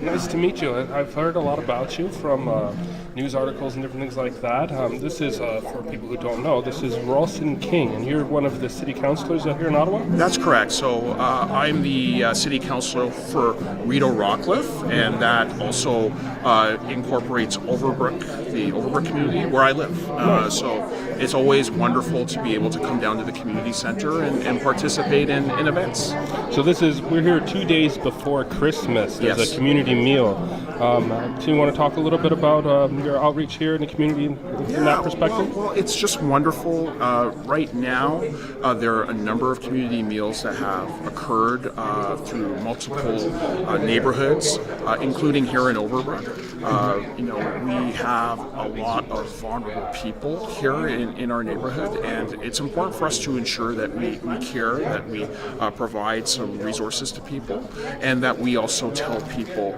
Nice to meet you. I've heard a lot about you from news articles and different things like that. This is, for people who don't know, this is Rawlson King, and you're one of the city councillors here in Ottawa? That's correct. So I'm the city councillor for Rideau-Rockcliffe, and that also incorporates Overbrook, the Overbrook community where I live. So it's always wonderful to be able to come down to the community centre and participate in events. So we're here 2 days before Christmas. There's Yes. a community meal. Do you want to talk a little bit about your outreach here in the community from that perspective? Well, it's just wonderful. Right now, there are a number of community meals that have occurred through multiple neighborhoods, including here in Overbrook. We have a lot of vulnerable people here in our neighborhood, and it's important for us to ensure that we care, that we provide some resources to people, and that we also tell people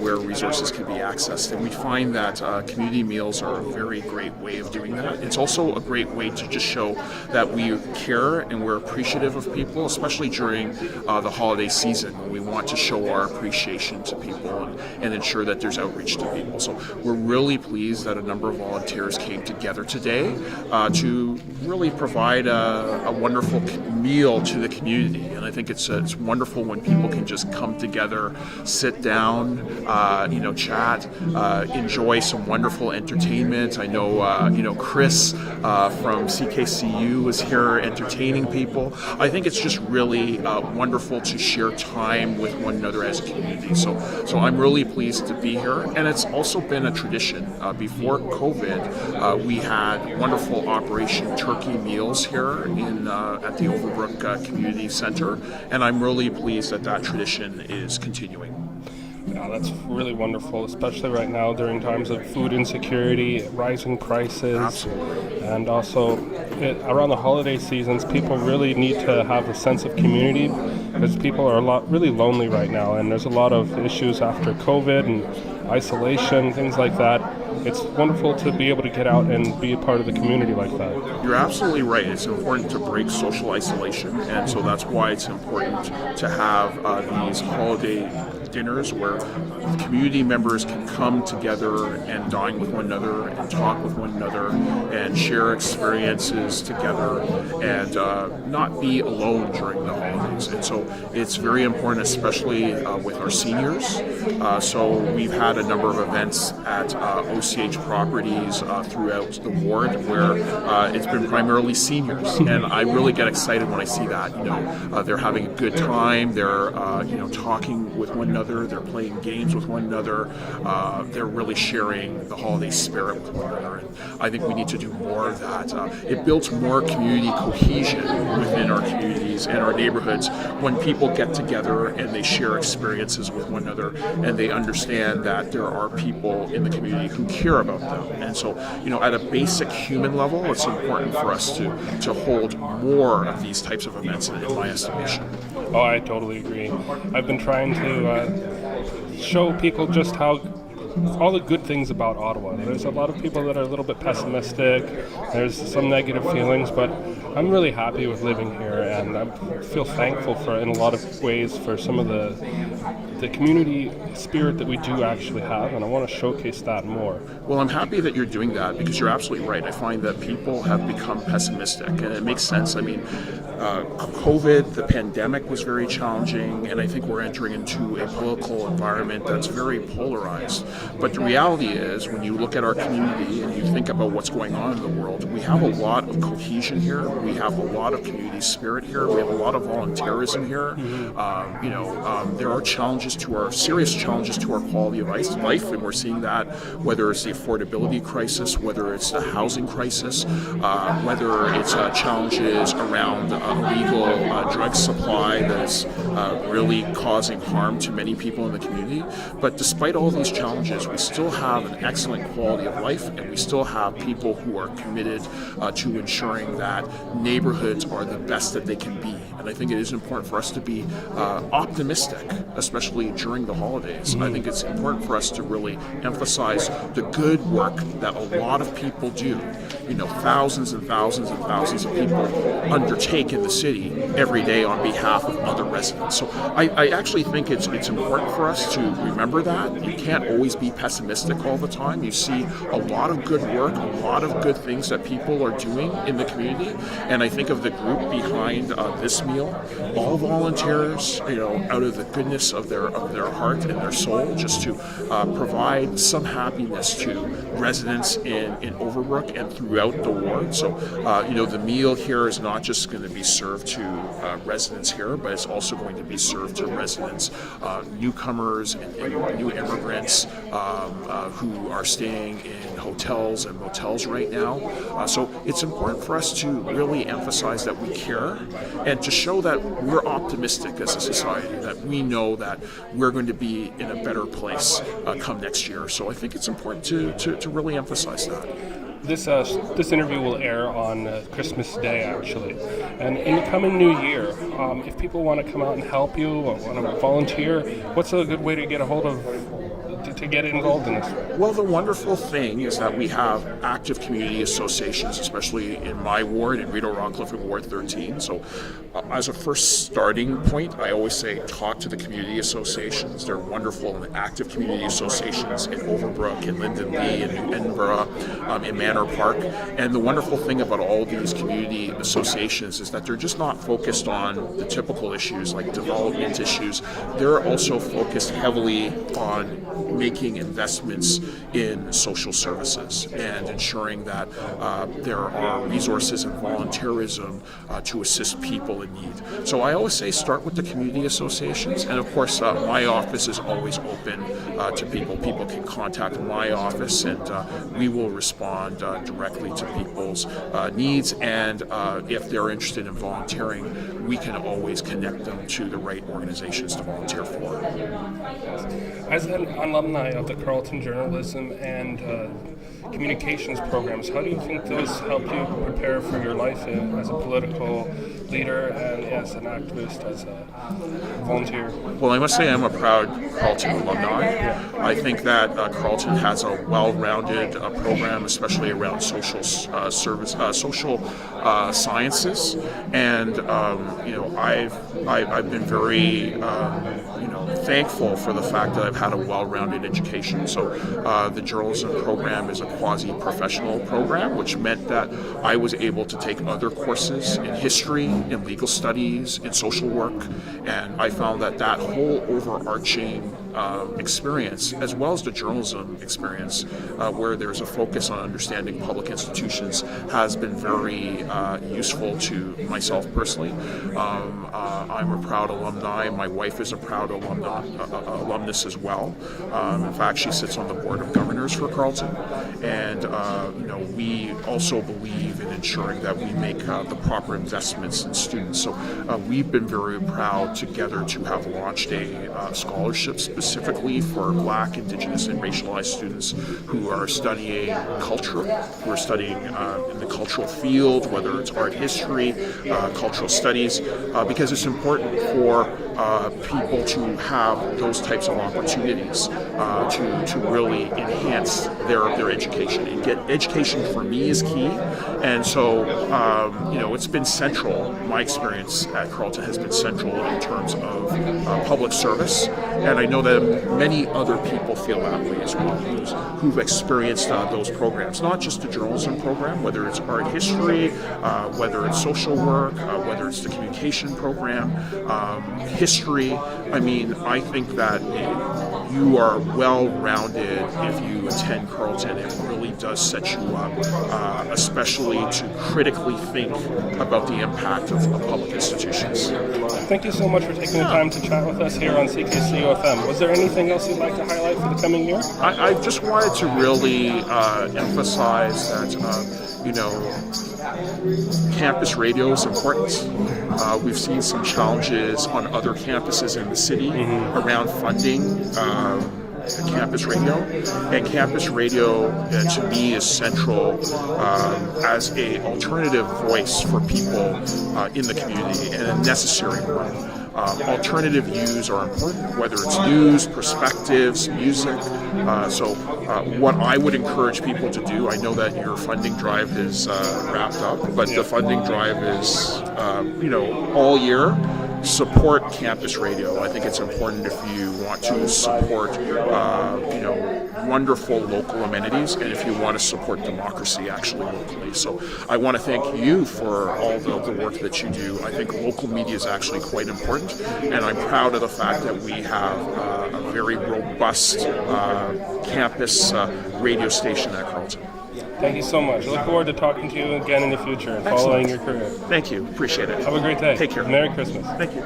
where resources can be accessed. And we find that community meals are a very great way of doing that. It's also a great way to just show that we care and we're appreciative of people, especially during the holiday season, when we want to show our appreciation to people and ensure that there's outreach to people. So we're really pleased that a number of volunteers came together today to really provide a wonderful meal to the community. And I think it's wonderful when people can just come together, sit down, chat, enjoy some wonderful entertainment. I know, Chris from CKCU is here entertaining people. I think it's just really wonderful to share time with one another as a community. So I'm really pleased to be here, and it's also been a tradition. Before COVID, we had wonderful Operation Turkey meals here at the Overbrook Community Center, and I'm really pleased that tradition is continuing. Yeah, that's really wonderful, especially right now during times of food insecurity, rising prices. Absolutely. And also around the holiday seasons, people really need to have a sense of community because people are really lonely right now, and there's a lot of issues after COVID and isolation, things like that. It's wonderful to be able to get out and be a part of the community like that. You're absolutely right. It's important to break social isolation, and so that's why it's important to have these holiday dinners where community members can come together and dine with one another and talk with one another and share experiences together and not be alone during the holidays. And so it's very important, especially with our seniors. So we've had a number of events at OCH properties throughout the ward where it's been primarily seniors, and I really get excited when I see that. They're having a good time. They're talking with one another. They're playing games with one another. They're really sharing the holiday spirit with one another, and I think we need to do more of that. It builds more community cohesion within our communities and our neighborhoods when people get together and they share experiences with one another, and they understand that there are people in the community who care about them. And so, at a basic human level, it's important for us to hold more of these types of events in my estimation. Oh, I totally agree. I've been trying to show people just all the good things about Ottawa. There's a lot of people that are a little bit pessimistic. There's some negative feelings, but I'm really happy with living here, and I feel thankful in a lot of ways for some of the community spirit that we do actually have, and I want to showcase that more. Well, I'm happy that you're doing that because you're absolutely right. I find that people have become pessimistic, and it makes sense. I mean, COVID, the pandemic was very challenging, and I think we're entering into a political environment that's very polarized. But the reality is, when you look at our community and you think about what's going on in the world, we have a lot of cohesion here. We have a lot of community spirit here. We have a lot of volunteerism here. There are serious challenges to our quality of life, and we're seeing that whether it's the affordability crisis, whether it's the housing crisis, whether it's challenges around illegal drug supply that's really causing harm to many people in the community. But despite all these challenges, challenges, we still have an excellent quality of life, and we still have people who are committed to ensuring that neighborhoods are the best that they can be. And I think it is important for us to be optimistic, especially during the holidays. I think it's important for us to really emphasize the good work that a lot of people do. Thousands and thousands and thousands of people undertake in the city every day on behalf of other residents. So I actually think it's important for us to remember that. You can't always be pessimistic all the time. You see a lot of good work, a lot of good things that people are doing in the community. And I think of the group behind this meal, all volunteers, out of the goodness of their heart and their soul, just to provide some happiness to residents in Overbrook and throughout the ward. So, the meal here is not just going to be served to residents here, but it's also going to be served to residents, newcomers and new immigrants who are staying in hotels and motels right now. So it's important for us to really emphasize that we care and to show that we're optimistic as a society, that we know that we're going to be in a better place come next year. So I think it's important to really emphasize that. This interview will air on Christmas Day, actually. And in the coming new year, if people want to come out and help you or want to volunteer, what's a good way to get a hold of to get involved in this? Well, the wonderful thing is that we have active community associations, especially in my ward, in Rideau-Rockcliffe in Ward 13. So as a first starting point, I always say talk to the community associations. They're wonderful and active community associations in Overbrook, in Linden Lee, in New Edinburgh, in Manor Park. And the wonderful thing about all these community associations is that they're just not focused on the typical issues like development issues. They're also focused heavily on making investments in social services and ensuring that there are resources and volunteerism to assist people in need. So I always say start with the community associations, and of course my office is always open to people. People can contact my office and we will respond directly to people's needs, and if they're interested in volunteering, we can always connect them to the right organizations to volunteer for. As an alumni of the Carleton Journalism and Communications programs, how do you think those help you prepare for your life as a political leader and as an activist, as a volunteer? Well, I must say I'm a proud Carleton alumni. I think that Carleton has a well-rounded program, especially around social sciences, and I've been very thankful for the fact that I've had a well-rounded education. So the journalism program is a quasi-professional program, which meant that I was able to take other courses in history, in legal studies, in social work, and I found that whole overarching experience, as well as the journalism experience, where there's a focus on understanding public institutions, has been very useful to myself personally. I'm a proud alumni. My wife is a proud alumnus as well. In fact, she sits on the board of governors for Carleton, and we also believe in ensuring that we make the proper investments in students. So we've been very proud together to have launched a scholarship specifically for Black, Indigenous, and racialized students who are studying culture, who are studying in the cultural field, whether it's art history, cultural studies, because it's important for people to have those types of opportunities to really enhance their education. And education for me is key, and so it's been central. My experience at Carleton has been central in terms of public service, and I know that many other people feel that way as well, who've experienced those programs, not just the journalism program, whether it's art history, whether it's social work, whether it's the communication program, history. I mean, I think that you are well-rounded if you attend Carleton. It really does set you up, especially to critically think about the impact of public institutions. Thank you so much for taking the time to chat with us here on CKCU-FM. Was there anything else you'd like to highlight for the coming year? I just wanted to really emphasize that, campus radio is important. We've seen some challenges on other campuses in the city around funding campus radio, and campus radio to me is central as a alternative voice for people in the community, and a necessary one. Alternative views are important, whether it's news, perspectives, music. So what I would encourage people to do, I know that your funding drive is wrapped up, but the funding drive is, all year. Support campus radio. I think it's important if you want to support, wonderful local amenities, and if you want to support democracy actually locally. So I want to thank you for all the work that you do. I think local media is actually quite important, and I'm proud of the fact that we have a very robust campus radio station at Carleton. Thank you so much. I look forward to talking to you again in the future and following your career. Thank you. Appreciate it. Have a great day. Take care. Merry Christmas. Thank you.